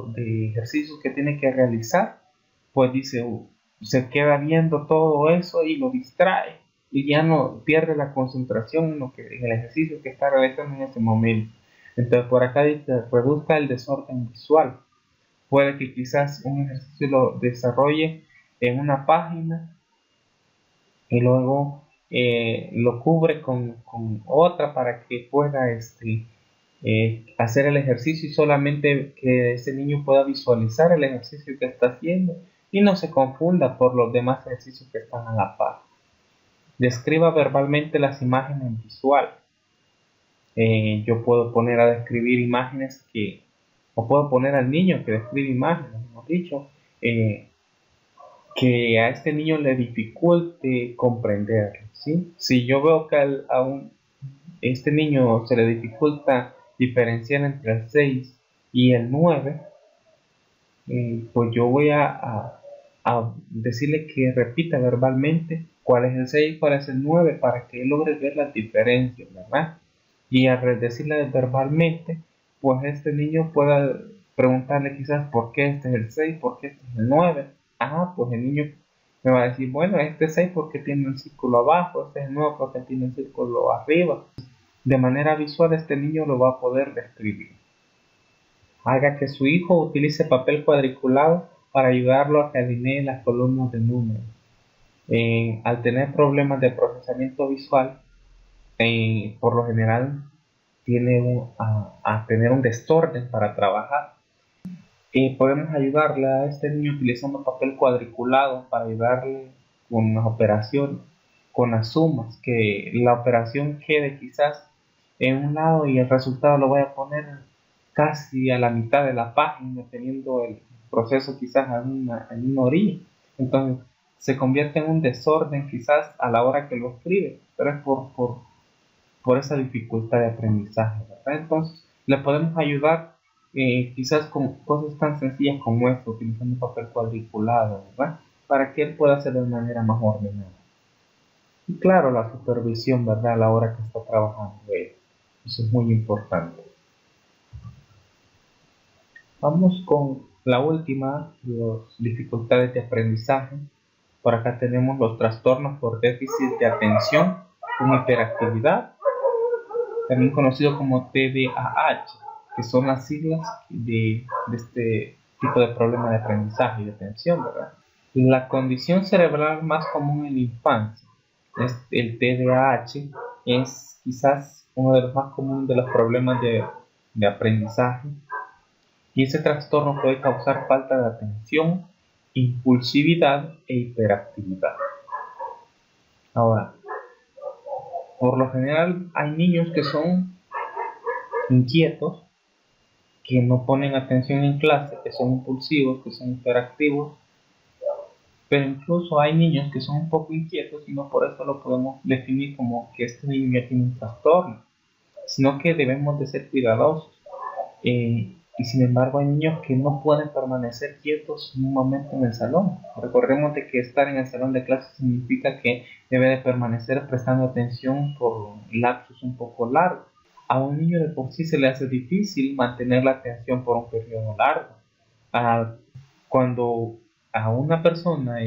ejercicios que tiene que realizar, pues dice, se queda viendo todo eso y lo distrae y ya no pierde la concentración en el ejercicio que está realizando en ese momento. Entonces por acá dice, reduzca el desorden visual. Puede que quizás un ejercicio lo desarrolle en una página y luego lo cubre con otra para que pueda hacer el ejercicio y solamente que ese niño pueda visualizar el ejercicio que está haciendo y no se confunda por los demás ejercicios que están a la par. Describa verbalmente las imágenes visuales. Yo puedo poner a describir imágenes o puedo poner al niño que describe imágenes, mejor dicho, que a este niño le dificulte comprender, ¿sí? Si yo veo que este niño se le dificulta diferenciar entre el 6 y el 9, pues yo voy a decirle que repita verbalmente cuál es el 6 y cuál es el 9 para que él logre ver las diferencias, ¿verdad? Y al decirle verbalmente, pues este niño pueda preguntarle quizás por qué este es el 6, por qué este es el 9. Pues el niño me va a decir, bueno, este es 6 porque tiene un círculo abajo, este es el 9 porque tiene un círculo arriba. De manera visual este niño lo va a poder describir. Haga que su hijo utilice papel cuadriculado para ayudarlo a que alinee las columnas de números. Al tener problemas de procesamiento visual, por lo general tiene a tener un desorden para trabajar. Podemos ayudarle a este niño utilizando papel cuadriculado para ayudarle con las operaciones, con las sumas, que la operación quede quizás en un lado y el resultado lo voy a poner casi a la mitad de la página, teniendo el proceso quizás en una orilla. Entonces se convierte en un desorden quizás a la hora que lo escribe, pero es por esa dificultad de aprendizaje, ¿verdad? Entonces le podemos ayudar quizás con cosas tan sencillas como esto, utilizando papel cuadriculado, ¿verdad? Para que él pueda hacer de manera más ordenada. Y claro, la supervisión, ¿verdad? A la hora que está trabajando él. Eso es muy importante. Vamos con la última, las dificultades de aprendizaje. Por acá tenemos los trastornos por déficit de atención con hiperactividad, también conocido como TDAH, que son las siglas de este tipo de problema de aprendizaje y de atención, ¿verdad? La condición cerebral más común en la infancia, el TDAH, es quizás uno de los más comunes de los problemas de aprendizaje, y ese trastorno puede causar falta de atención, impulsividad e hiperactividad. Ahora, por lo general hay niños que son inquietos, que no ponen atención en clase, que son impulsivos, que son hiperactivos, pero incluso hay niños que son un poco inquietos y no por eso lo podemos definir como que este niño ya tiene un trastorno, sino que debemos de ser cuidadosos. Y sin embargo hay niños que no pueden permanecer quietos un momento en el salón. Recordemos de que estar en el salón de clases significa que debe de permanecer prestando atención por lapsos un poco largos. A un niño de por sí se le hace difícil mantener la atención por un periodo largo. Cuando a una persona,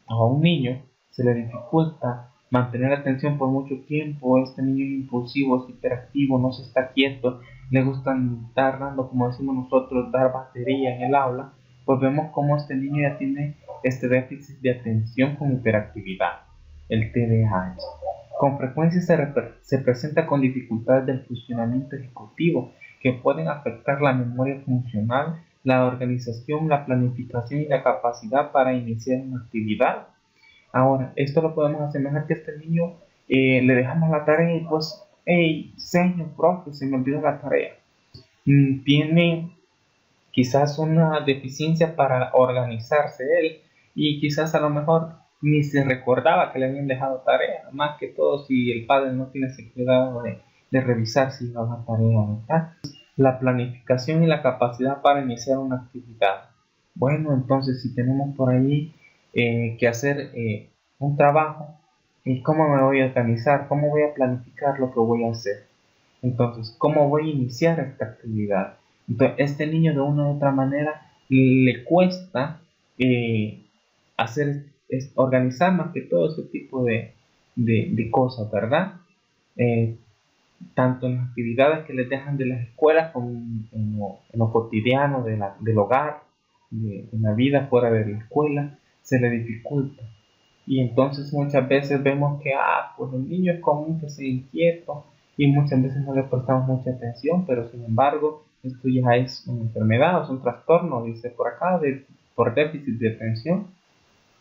a un niño, se le dificulta mantener atención por mucho tiempo, este niño es impulsivo, es hiperactivo, no se está quieto, le gusta estar dando, como decimos nosotros, dar batería en el aula, pues vemos cómo este niño ya tiene este déficit de atención con hiperactividad, el TDAH. Con frecuencia se presenta con dificultades del funcionamiento ejecutivo que pueden afectar la memoria funcional, la organización, la planificación y la capacidad para iniciar una actividad. Ahora, esto lo podemos asemejar que a este niño le dejamos la tarea y pues, hey, señor, profe, se me olvidó la tarea. Tiene quizás una deficiencia para organizarse él y quizás a lo mejor ni se recordaba que le habían dejado tarea, más que todo si el padre no tiene ese cuidado de revisar si iba a la tarea, ¿verdad? La planificación y la capacidad para iniciar una actividad. Bueno, entonces si tenemos por ahí que hacer un trabajo, ¿cómo me voy a organizar? ¿Cómo voy a planificar lo que voy a hacer? Entonces, ¿cómo voy a iniciar esta actividad? Entonces, este niño de una u otra manera le cuesta organizar más que todo ese tipo de cosas, ¿verdad? Eh, Tanto en las actividades que les dejan de las escuelas como en lo cotidiano del hogar, en la vida fuera de la escuela, se le dificulta. Y entonces muchas veces vemos que, pues el niño es común que sea inquieto y muchas veces no le prestamos mucha atención, pero sin embargo esto ya es una enfermedad o es un trastorno, dice por acá, por déficit de atención.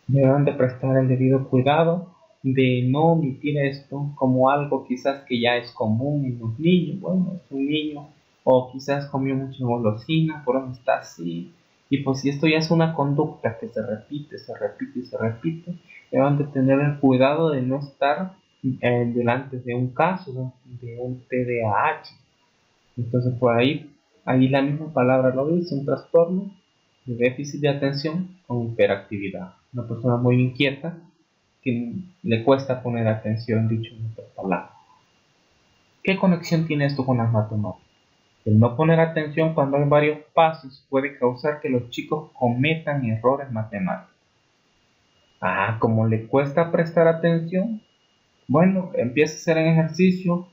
Deben de prestar el debido cuidado de no omitir esto como algo quizás que ya es común en los niños. Bueno, es un niño o quizás comió mucha golosina, por eso está así. Y pues si esto ya es una conducta que se repite, se repite y se repite, deben de tener el cuidado de no estar delante de un caso de un TDAH. Entonces por ahí la misma palabra lo dice, un trastorno de déficit de atención con hiperactividad. Una persona muy inquieta que le cuesta poner atención, dicho en otras palabras. ¿Qué conexión tiene esto con las matemáticas? El no poner atención cuando hay varios pasos puede causar que los chicos cometan errores matemáticos. Como le cuesta prestar atención, bueno, empieza a hacer un ejercicio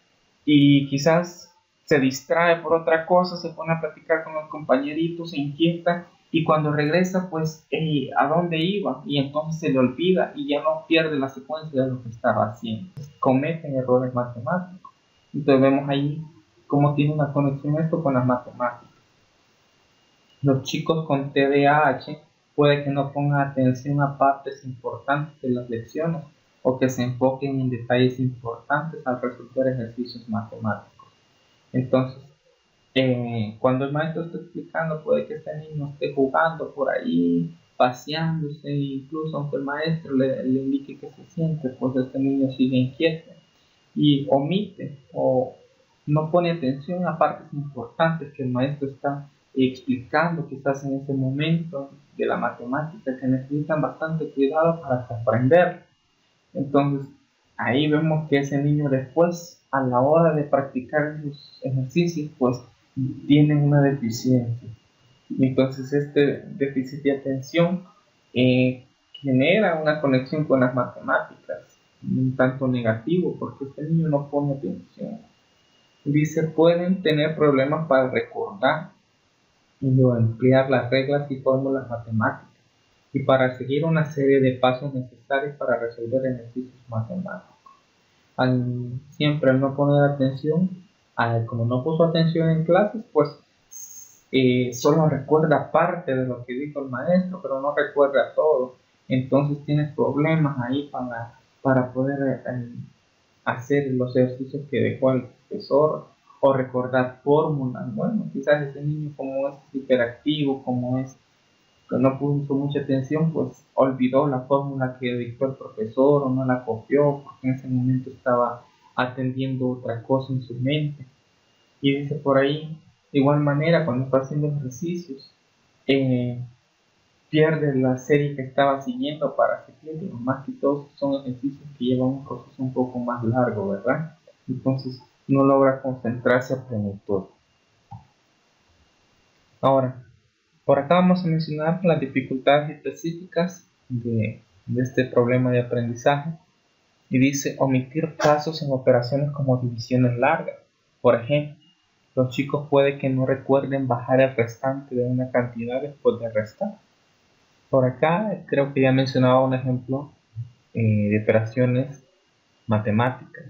y quizás se distrae por otra cosa, se pone a platicar con los compañeritos, se inquieta y cuando regresa, pues, ¿a dónde iba? Y entonces se le olvida y ya no pierde la secuencia de lo que estaba haciendo. Cometen errores matemáticos. Entonces vemos ahí cómo tiene una conexión esto con las matemáticas. Los chicos con TDAH puede que no pongan atención a partes importantes de las lecciones o que se enfoquen en detalles importantes al resolver ejercicios matemáticos. Entonces, Cuando el maestro está explicando, puede que este niño esté jugando por ahí, paseándose, incluso aunque el maestro le indique que se siente, pues este niño sigue inquieto y omite o no pone atención a partes importantes que el maestro está explicando quizás en ese momento de la matemática que necesitan bastante cuidado para comprender. Entonces, ahí vemos que ese niño después, a la hora de practicar los ejercicios, pues tiene una deficiencia. Y entonces este déficit de atención eh, genera una conexión con las matemáticas, un tanto negativo, porque este niño no pone atención. Dice, pueden tener problemas para recordar y o emplear las reglas y fórmulas matemáticas y para seguir una serie de pasos necesarios para resolver ejercicios matemáticos. Siempre al no poner atención, como no puso atención en clases, pues solo recuerda parte de lo que dijo el maestro, pero no recuerda todo. Entonces tienes problemas ahí para poder hacer los ejercicios que dejó el profesor o recordar fórmulas. Bueno, quizás ese niño como es hiperactivo, como es que no puso mucha atención, pues olvidó la fórmula que dictó el profesor o no la copió porque en ese momento estaba atendiendo otra cosa en su mente. Y dice por ahí, de igual manera, cuando está haciendo ejercicios, eh, pierde la serie que estaba siguiendo para seguir, más que todos son ejercicios que llevan un proceso un poco más largo, ¿verdad? Entonces no logra concentrarse a plenitud. Ahora, por acá vamos a mencionar las dificultades específicas de este problema de aprendizaje y dice omitir pasos en operaciones como divisiones largas. Por ejemplo, los chicos puede que no recuerden bajar el restante de una cantidad después de restar. Por acá creo que ya mencionaba un ejemplo de operaciones matemáticas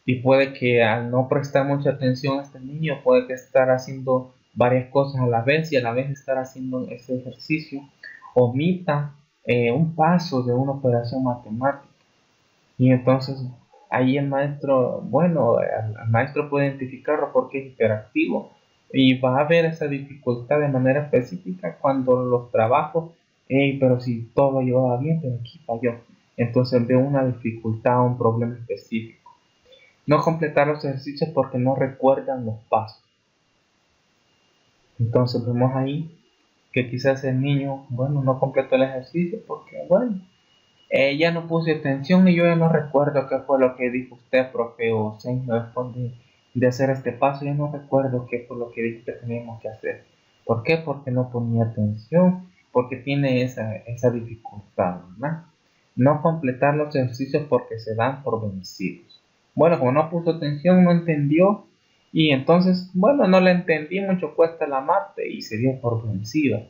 y puede que al no prestar mucha atención a este niño puede que estar haciendo varias cosas a la vez y a la vez estar haciendo ese ejercicio omita un paso de una operación matemática y entonces ahí el maestro, bueno, el maestro puede identificarlo porque es hiperactivo y va a ver esa dificultad de manera específica cuando los trabajos, pero si todo llevaba bien, pero aquí falló. Entonces ve una dificultad, un problema específico. No completar los ejercicios porque no recuerdan los pasos. Entonces vemos ahí que quizás el niño, bueno, no completó el ejercicio porque, bueno, ya no puse atención y yo ya no recuerdo qué fue lo que dijo usted, profe, o señor, después de hacer este paso, ya no recuerdo qué fue lo que dijo que teníamos que hacer. ¿Por qué? Porque no ponía atención, porque tiene esa dificultad, ¿verdad? No completar los ejercicios porque se dan por vencidos. Bueno, como no puso atención, no entendió, y entonces, bueno, no le entendí, mucho cuesta la mate y se dio por vencido.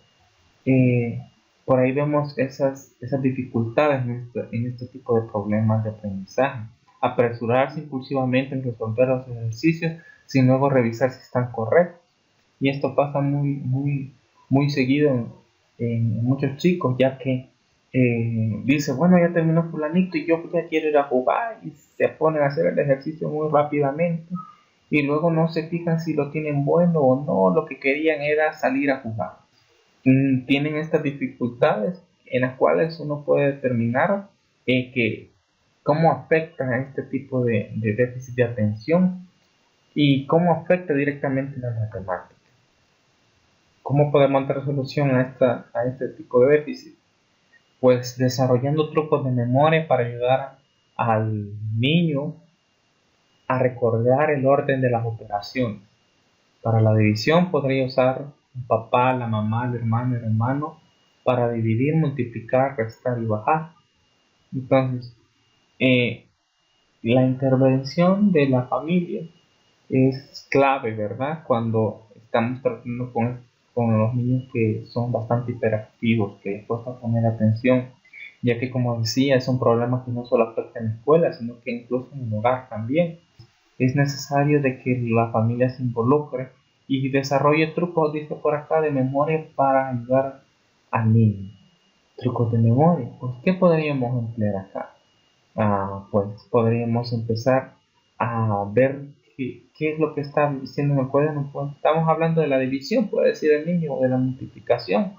Eh, por ahí vemos esas dificultades en este tipo de problemas de aprendizaje. Apresurarse impulsivamente en resolver los ejercicios sin luego revisar si están correctos. Y esto pasa muy seguido en muchos chicos, ya que dice, bueno, ya terminó fulanito y yo ya quiero ir a jugar y se ponen a hacer el ejercicio muy rápidamente y luego no se fijan si lo tienen bueno o no, lo que querían era salir a jugar. Tienen estas dificultades en las cuales uno puede determinar que cómo afecta a este tipo de déficit de atención y cómo afecta directamente la matemática. ¿Cómo podemos dar solución a este tipo de déficit? Pues desarrollando trucos de memoria para ayudar al niño a recordar el orden de las operaciones. Para la división podría usar un papá, la mamá, el hermano para dividir, multiplicar, restar y bajar. Entonces, eh, la intervención de la familia es clave, ¿verdad? Cuando estamos tratando con los niños que son bastante hiperactivos, que les cuesta poner atención, ya que como decía, es un problema que no solo afecta en la escuela, sino que incluso en el hogar también. Es necesario de que la familia se involucre y desarrolle trucos, dice por acá, de memoria para ayudar al niño. Trucos de memoria, pues ¿qué podríamos emplear acá? Pues podríamos empezar a ver qué es lo que está diciendo en el cuaderno. Pues estamos hablando de la división, puede decir el niño, o de la multiplicación.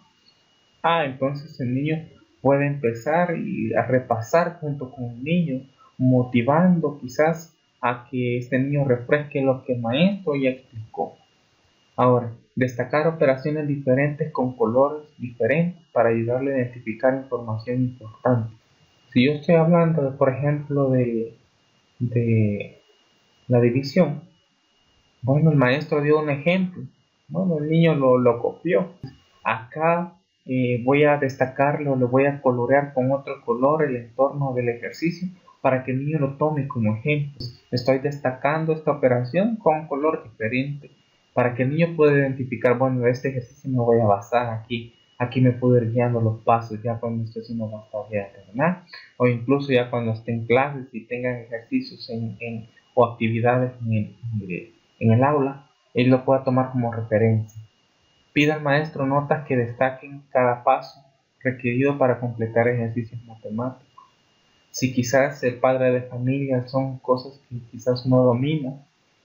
Entonces el niño puede empezar a repasar junto con el niño, motivando quizás a que este niño refresque lo que el maestro ya explicó. Ahora, destacar operaciones diferentes con colores diferentes para ayudarle a identificar información importante. Si yo estoy hablando, por ejemplo, de la división, bueno, el maestro dio un ejemplo, bueno, el niño lo copió. Acá voy a destacarlo, lo voy a colorear con otro color el entorno del ejercicio para que el niño lo tome como ejemplo. Estoy destacando esta operación con un color diferente para que el niño pueda identificar, bueno, este ejercicio me voy a basar aquí. Aquí me puedo ir guiando los pasos ya cuando esté haciendo más tareas, ¿verdad? O incluso ya cuando esté en clases y tengan ejercicios o actividades en el aula, él lo pueda tomar como referencia. Pida al maestro notas que destaquen cada paso requerido para completar ejercicios matemáticos. Si quizás el padre de familia son cosas que quizás no domina,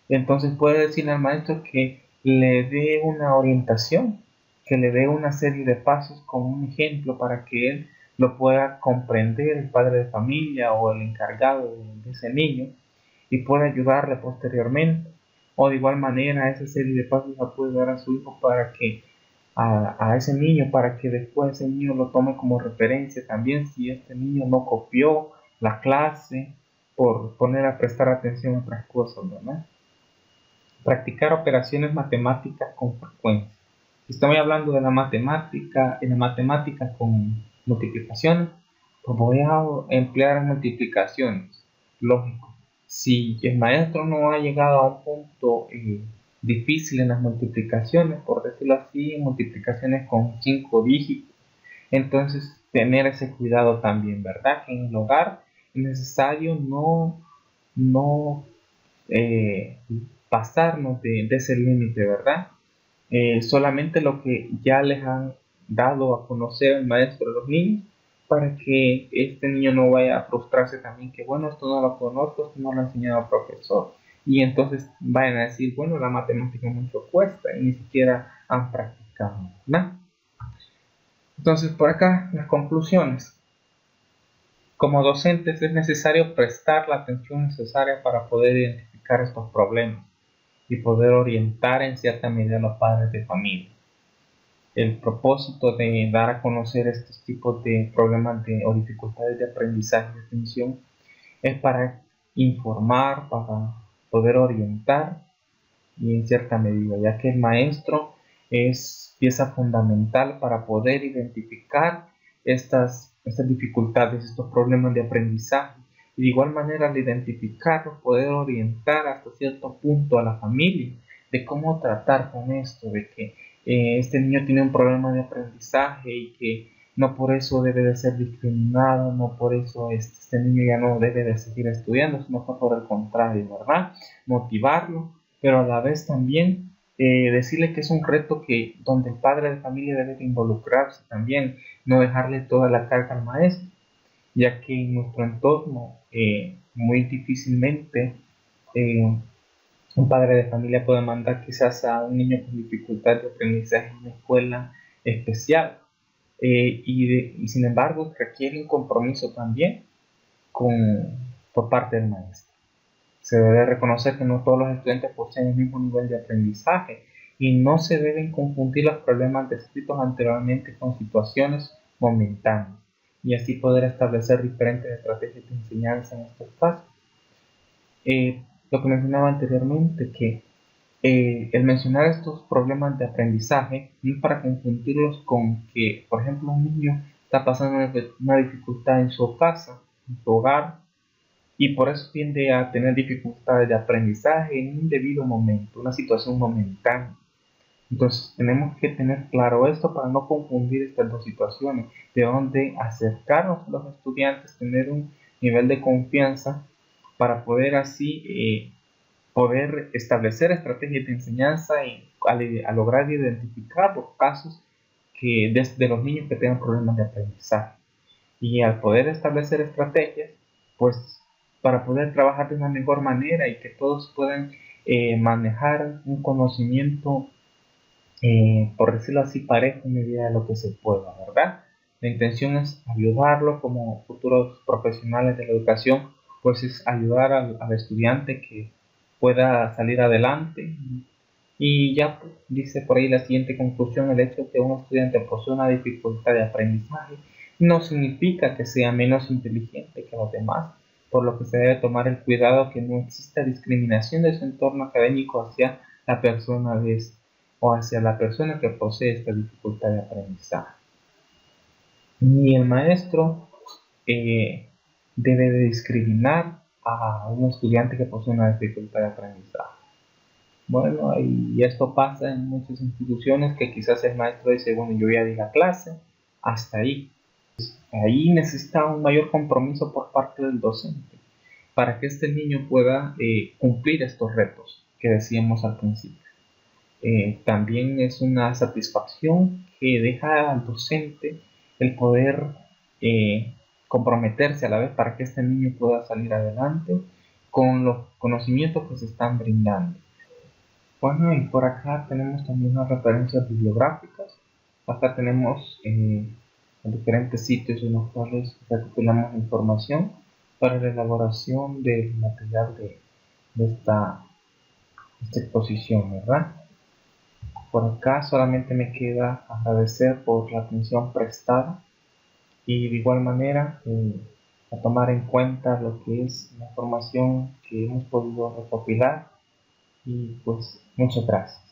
entonces puede decirle al maestro que le dé una orientación, que le dé una serie de pasos con un ejemplo para que él lo pueda comprender, el padre de familia o el encargado de ese niño, y pueda ayudarle posteriormente. O de igual manera, esa serie de pasos la puede dar a su hijo para que a ese niño, para que después ese niño lo tome como referencia también si este niño no copió la clase por poner a prestar atención a otras cosas, ¿verdad? Practicar operaciones matemáticas con frecuencia. Estamos hablando de la matemática, en la matemática con multiplicaciones, pues voy a emplear multiplicaciones, lógico. Si el maestro no ha llegado a un punto difícil en las multiplicaciones, por decirlo así, multiplicaciones con 5 dígitos, entonces tener ese cuidado también, ¿verdad? Que en el hogar es necesario no eh, pasarnos de ese límite, ¿verdad? Solamente lo que ya les han dado a conocer el maestro a los niños para que este niño no vaya a frustrarse también que bueno, esto no lo conozco, esto no lo ha enseñado el profesor, y entonces vayan a decir, bueno, la matemática mucho cuesta y ni siquiera han practicado, ¿no? Entonces por acá las conclusiones. Como docentes es necesario prestar la atención necesaria para poder identificar estos problemas y poder orientar en cierta medida a los padres de familia. El propósito de dar a conocer estos tipos de problemas o dificultades de aprendizaje y atención es para informar, para poder orientar y en cierta medida, ya que el maestro es pieza fundamental para poder identificar estas dificultades, estos problemas de aprendizaje. Y de igual manera, al identificarlos, poder orientar hasta cierto punto a la familia de cómo tratar con esto, de que este niño tiene un problema de aprendizaje y que no por eso debe de ser discriminado, no por eso este niño ya no debe de seguir estudiando, sino por el contrario, ¿verdad? Motivarlo, pero a la vez también decirle que es un reto donde el padre de familia debe de involucrarse también, no dejarle toda la carga al maestro, ya que en nuestro entorno muy difícilmente un padre de familia puede mandar quizás a un niño con dificultad de aprendizaje en una escuela especial, y sin embargo requiere un compromiso también por parte del maestro. Se debe reconocer que no todos los estudiantes poseen el mismo nivel de aprendizaje y no se deben confundir los problemas descritos anteriormente con situaciones momentáneas, y así poder establecer diferentes estrategias de enseñanza en estos casos. Lo que mencionaba anteriormente, que el mencionar estos problemas de aprendizaje no es para confundirlos con que, por ejemplo, un niño está pasando una dificultad en su casa, en su hogar, y por eso tiende a tener dificultades de aprendizaje en un debido momento, una situación momentánea. Entonces tenemos que tener claro esto para no confundir estas dos situaciones, de donde acercarnos a los estudiantes, tener un nivel de confianza para poder así poder establecer estrategias de enseñanza y a lograr identificar los casos de los niños que tengan problemas de aprendizaje. Y al poder establecer estrategias, pues para poder trabajar de una mejor manera y que todos puedan manejar un conocimiento, por decirlo así, parejo en medida de lo que se pueda, ¿verdad? La intención es ayudarlo como futuros profesionales de la educación, pues es ayudar al estudiante que pueda salir adelante. Y ya pues, dice por ahí la siguiente conclusión: el hecho de que un estudiante posee una dificultad de aprendizaje no significa que sea menos inteligente que los demás, por lo que se debe tomar el cuidado que no exista discriminación de su entorno académico hacia la persona o hacia la persona que posee esta dificultad de aprendizaje. Ni el maestro debe de discriminar a un estudiante que posee una dificultad de aprendizaje. Bueno, y esto pasa en muchas instituciones que quizás el maestro dice, bueno, yo ya di la clase, hasta ahí. Ahí necesita un mayor compromiso por parte del docente para que este niño pueda cumplir estos retos que decíamos al principio. También es una satisfacción que deja al docente el poder comprometerse a la vez para que este niño pueda salir adelante con los conocimientos que se están brindando. Bueno, y por acá tenemos también unas referencias bibliográficas. Acá tenemos diferentes sitios en los cuales recopilamos información para la elaboración del material de esta exposición, ¿verdad? Por acá solamente me queda agradecer por la atención prestada y de igual manera a tomar en cuenta lo que es la información que hemos podido recopilar, y pues muchas gracias.